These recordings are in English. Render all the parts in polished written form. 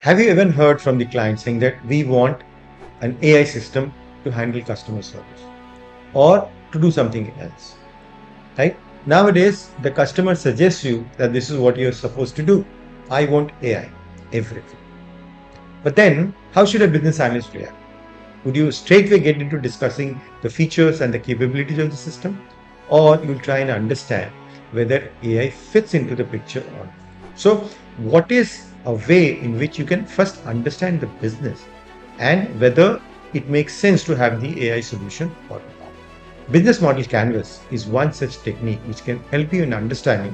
Have you ever heard from the client saying that we want an AI system to handle customer service or to do something else, right? Nowadays, the customer suggests you that this is what you're supposed to do. I want AI, everything. But then, how should a business analyst react? Would you straightway get into discussing the features and the capabilities of the system? Or you'll try and understand whether AI fits into the picture or not? So, what is a way in which you can first understand the business and whether it makes sense to have the AI solution or not? Business model canvas is one such technique which can help you in understanding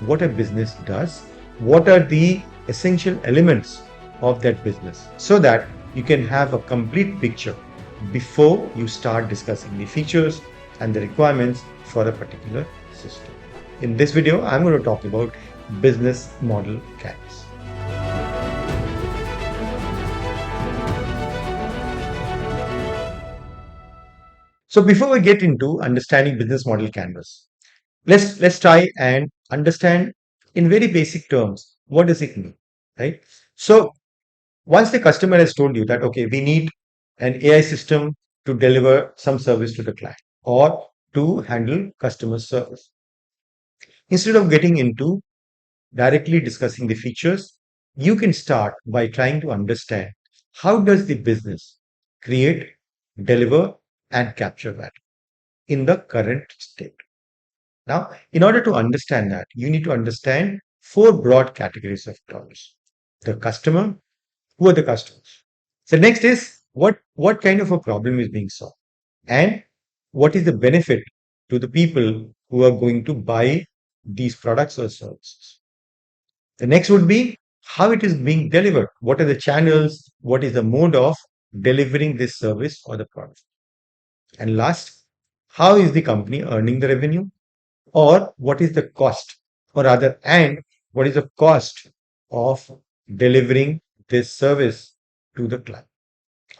what a business does, what are the essential elements of that business, so that you can have a complete picture before you start discussing the features and the requirements for a particular system. In this video, I'm going to talk about business model canvas. So before we get into understanding business model canvas, let's try and understand in very basic terms what does it mean, right? So once the customer has told you that okay, we need an AI system to deliver some service to the client or to handle customer service, instead of getting into directly discussing the features, you can start by trying to understand how does the business create, deliver, and capture value in the current state. Now, in order to understand that, you need to understand four broad categories of terms. The customer, who are the customers? So next is what kind of a problem is being solved, and what is the benefit to the people who are going to buy these products or services. The next would be how it is being delivered. What are the channels? What is the mode of delivering this service or the product? And last, how is the company earning the revenue? Or what is the cost? Or rather, and what is the cost of delivering this service to the client?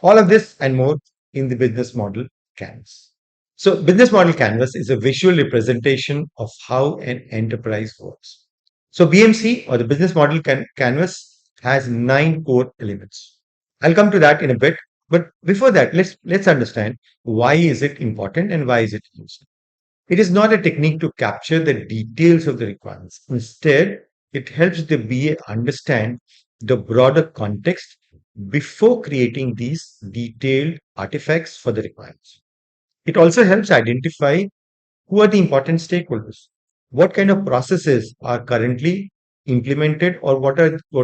All of this and more in the business model canvas. So, business model canvas is a visual representation of how an enterprise works. So, BMC or the business model canvas has 9 core elements. I'll come to that in a bit, but before that, let's understand why is it important and why is it used. It is not a technique to capture the details of the requirements. Instead, it helps the BA understand the broader context before creating these detailed artifacts for the requirements. It also helps identify who are the important stakeholders, what kind of processes are currently implemented, or what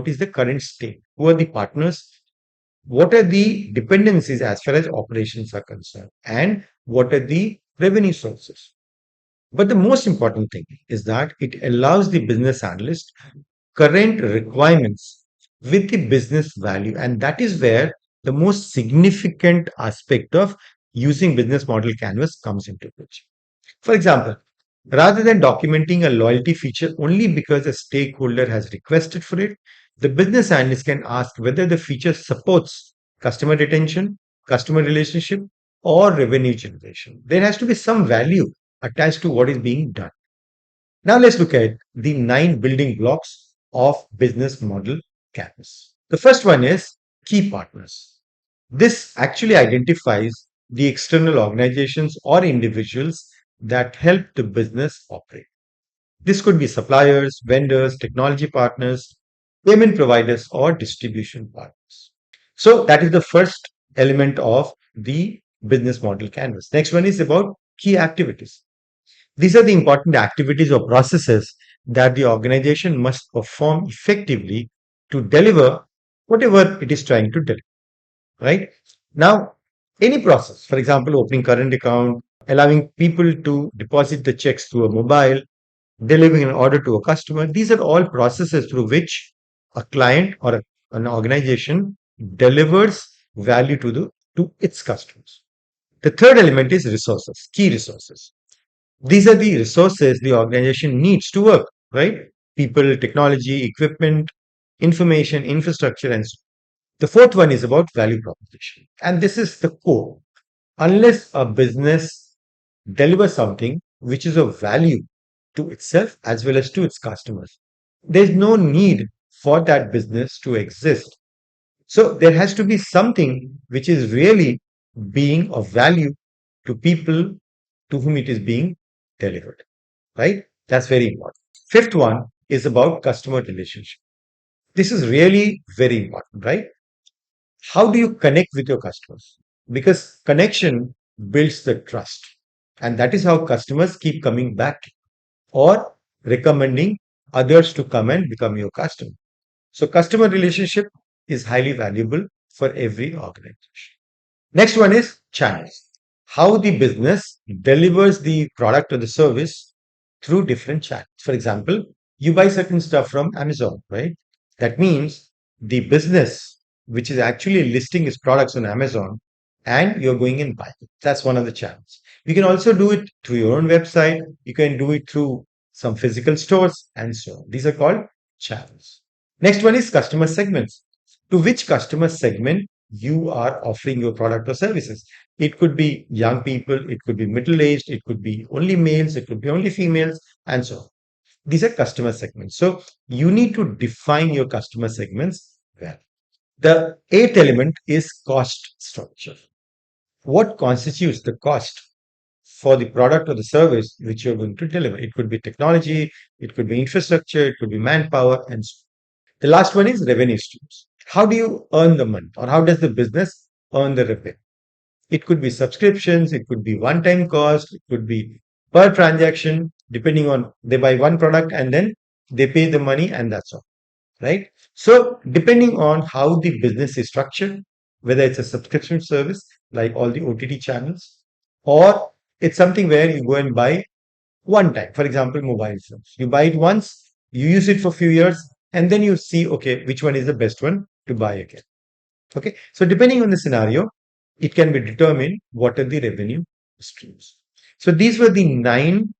is the current state, who are the partners, what are the dependencies as far as operations are concerned, and what are the revenue sources. But the most important thing is that it allows the business analyst current requirements with the business value. And that is where the most significant aspect of using business model canvas comes into picture. For example, rather than documenting a loyalty feature only because a stakeholder has requested for it, the business analyst can ask whether the feature supports customer retention, customer relationship, or revenue generation. There has to be some value attached to what is being done. Now let's look at the 9 building blocks of business model canvas. The first one is key partners. This actually identifies the external organizations or individuals that help the business operate. This could be suppliers, vendors, technology partners, payment providers, or distribution partners. So that is the first element of the business model canvas. Next one is about key activities. These are the important activities or processes that the organization must perform effectively to deliver whatever it is trying to deliver, right? Now, any process, for example, opening current account, allowing people to deposit the checks through a mobile, delivering an order to a customer, these are all processes through which a client or an organization delivers value to its customers. The third element is resources, key resources. These are the resources the organization needs to work, right? People, technology, equipment, information, infrastructure, and so on. The fourth one is about value proposition. And this is the core. Unless a business delivers something which is of value to itself as well as to its customers, there's no need for that business to exist So there has to be something which is really being of value to people to whom it is being delivered, right? That's very important. Fifth one is about customer relationship. This is really very important, right? How do you connect with your customers? Because connection builds the trust. And that is how customers keep coming back or recommending others to come and become your customer. So customer relationship is highly valuable for every organization. Next one is channels. How the business delivers the product or the service through different channels. For example, you buy certain stuff from Amazon, right? That means the business, which is actually listing its products on Amazon, and you're going and buying it. That's one of the channels. You can also do it through your own website. You can do it through some physical stores and so on. These are called channels. Next one is customer segments. To which customer segment you are offering your product or services. It could be young people, it could be middle aged, it could be only males, it could be only females, and so on. These are customer segments. So you need to define your customer segments well. The eighth element is cost structure. What constitutes the cost for the product or the service which you're going to deliver? It could be technology, it could be infrastructure, it could be manpower, and so on. The last one is revenue streams. How do you earn the money, or how does the business earn the revenue? It could be subscriptions, it could be one time cost, it could be per transaction, depending on they buy one product and then they pay the money, and that's all, right? So, depending on how the business is structured, whether it's a subscription service like all the OTT channels, or it's something where you go and buy one time. For example, mobile phones. You buy it once, you use it for a few years, and then you see, okay, which one is the best one to buy again. Okay. So depending on the scenario, it can be determined what are the revenue streams. So these were the nine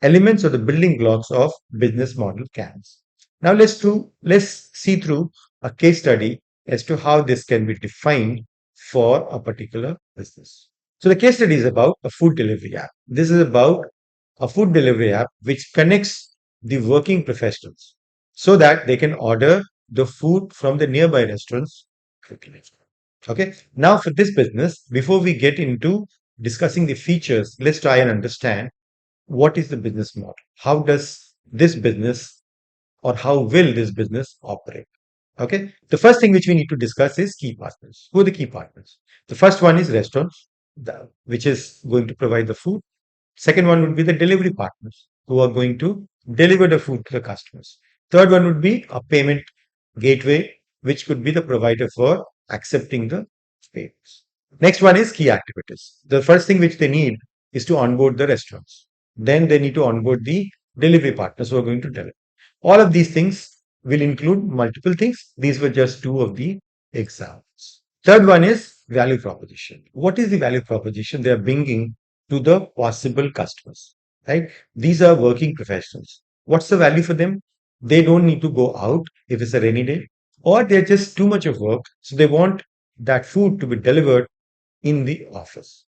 elements or the building blocks of business model canvas. Now let's see through a case study as to how this can be defined for a particular business. So the case study is about a food delivery app. This is about a food delivery app which connects the working professionals so that they can order the food from the nearby restaurants quickly. Okay. Now for this business, before we get into discussing the features, let's try and understand what is the business model? How does this business or how will this business operate? Okay. The first thing which we need to discuss is key partners. Who are the key partners? The first one is restaurants, which is going to provide the food. Second one would be the delivery partners who are going to deliver the food to the customers. Third one would be a payment gateway, which could be the provider for accepting the payments. Next one is key activities. The first thing which they need is to onboard the restaurants. Then they need to onboard the delivery partners who are going to deliver. All of these things will include multiple things. These were just two of the examples. Third one is value proposition. What is the value proposition they are bringing to the possible customers, right? These are working professionals. What's the value for them? They don't need to go out if it's a rainy day, or they're just too much of work. So they want that food to be delivered in the office.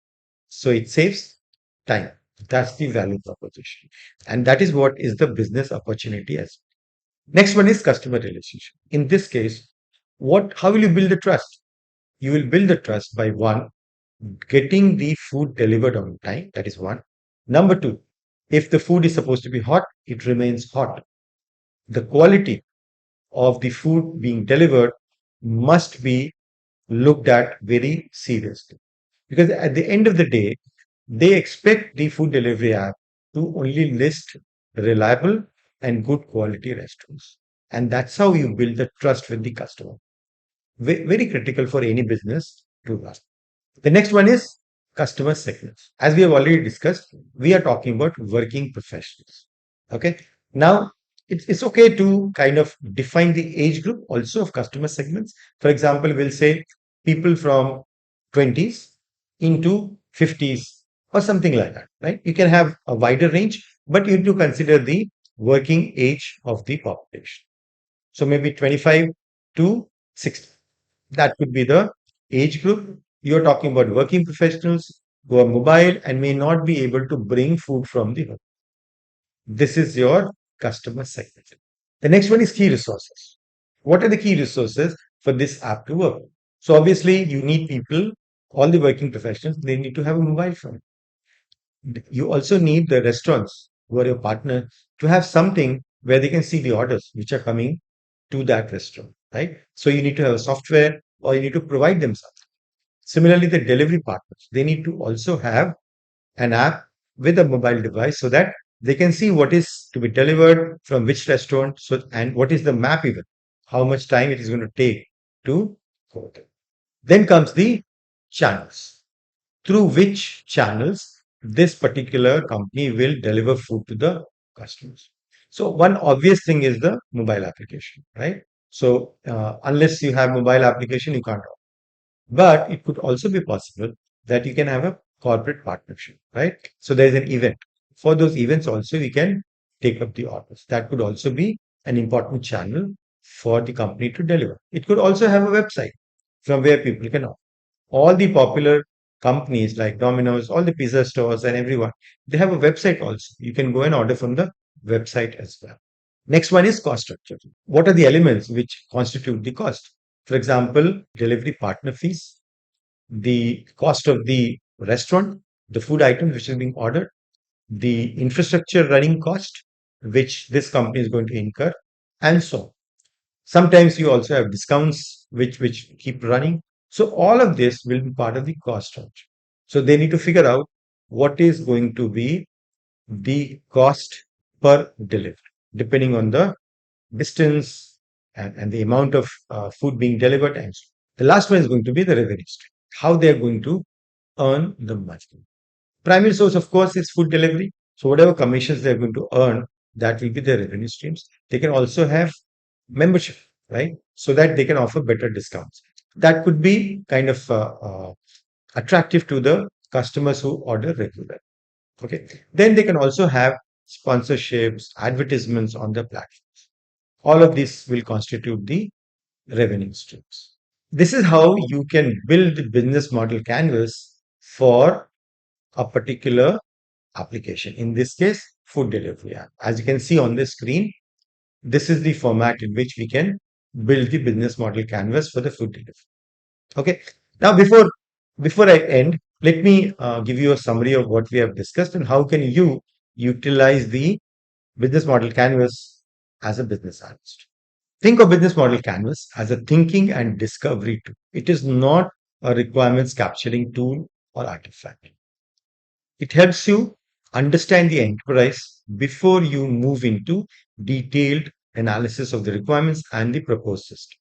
So it saves time. That's the value proposition. And that is what is the business opportunity as well. Next one is customer relationship. In this case, how will you build the trust? You will build the trust by one, getting the food delivered on time. That is one. Number two, if the food is supposed to be hot, it remains hot. The quality of the food being delivered must be looked at very seriously. Because at the end of the day, they expect the food delivery app to only list reliable and good quality restaurants. And that's how you build the trust with the customer. Very critical for any business to run. The next one is customer segments. As we have already discussed, we are talking about working professionals. Okay. Now, it's okay to kind of define the age group also of customer segments. For example, we'll say people from 20s into 50s or something like that, right? You can have a wider range, but you need to consider the working age of the population. So maybe 25 to 60. That could be the age group. You're talking about working professionals who are mobile and may not be able to bring food from the home. This is your customer segment. The next one is key resources. What are the key resources for this app to work. So obviously you need people, all the working professionals, they need to have a mobile phone. You also need the restaurants who are your partner to have something where they can see the orders which are coming to that restaurant, right? So you need to have a software or you need to provide them something. Similarly, the delivery partners, they need to also have an app with a mobile device so that they can see what is to be delivered from which restaurant, so and what is the map even, how much time it is going to take to go there. Then comes the channels, through which channels this particular company will deliver food to the customers. So one obvious thing is the mobile application, right? So unless you have mobile application, you can't. But it could also be possible that you can have a corporate partnership, right? So there's an event. For those events also, we can take up the orders. That could also be an important channel for the company to deliver. It could also have a website from where people can order. All the popular companies like Domino's, all the pizza stores and everyone, they have a website also. You can go and order from the website as well. Next one is cost structure. What are the elements which constitute the cost? For example, delivery partner fees, the cost of the restaurant, the food items which is being ordered, the infrastructure running cost, which this company is going to incur, and so on. Sometimes you also have discounts which keep running. So all of this will be part of the cost structure. So they need to figure out what is going to be the cost per delivery, depending on the distance and the amount of food being delivered. And so the last one is going to be the revenue stream, how they are going to earn the money. Primary source, of course, is food delivery. So whatever commissions they're going to earn, that will be their revenue streams. They can also have membership, right? So that they can offer better discounts. That could be kind of attractive to the customers who order regularly. Okay. Then they can also have sponsorships, advertisements on the platforms. All of this will constitute the revenue streams. This is how you can build the business model canvas for a particular application. In this case, food delivery app. As you can see on the screen, this is the format in which we can build the business model canvas for the food delivery. Okay. Now, before I end, let me give you a summary of what we have discussed and how can you utilize the business model canvas as a business analyst. Think of business model canvas as a thinking and discovery tool. It is not a requirements capturing tool or artifact. It helps you understand the enterprise before you move into detailed analysis of the requirements and the proposed system.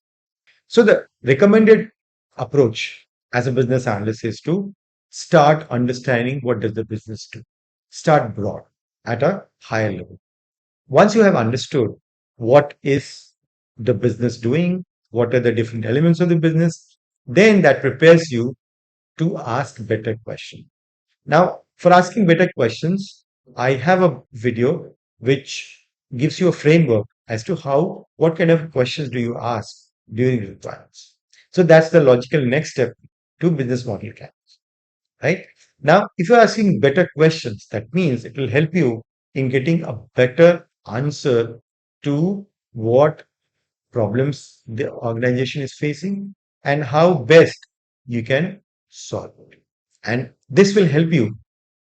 So the recommended approach as a business analyst is to start understanding what does the business do. Start broad at a higher level. Once you have understood what is the business doing, what are the different elements of the business, then that prepares you to ask better questions. Now, for asking better questions, I have a video which gives you a framework as to what kind of questions do you ask during requirements. So that's the logical next step to business model canvas, right? Now, if you're asking better questions, that means it will help you in getting a better answer to what problems the organization is facing and how best you can solve it. And this will help you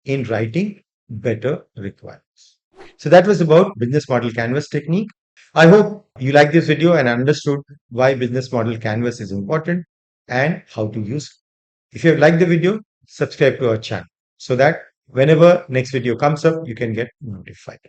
in writing better requirements. So that was about business model canvas technique. I hope you like this video and understood why business model canvas is important and how to use it. If you have liked the video, subscribe to our channel so that whenever next video comes up, you can get notified.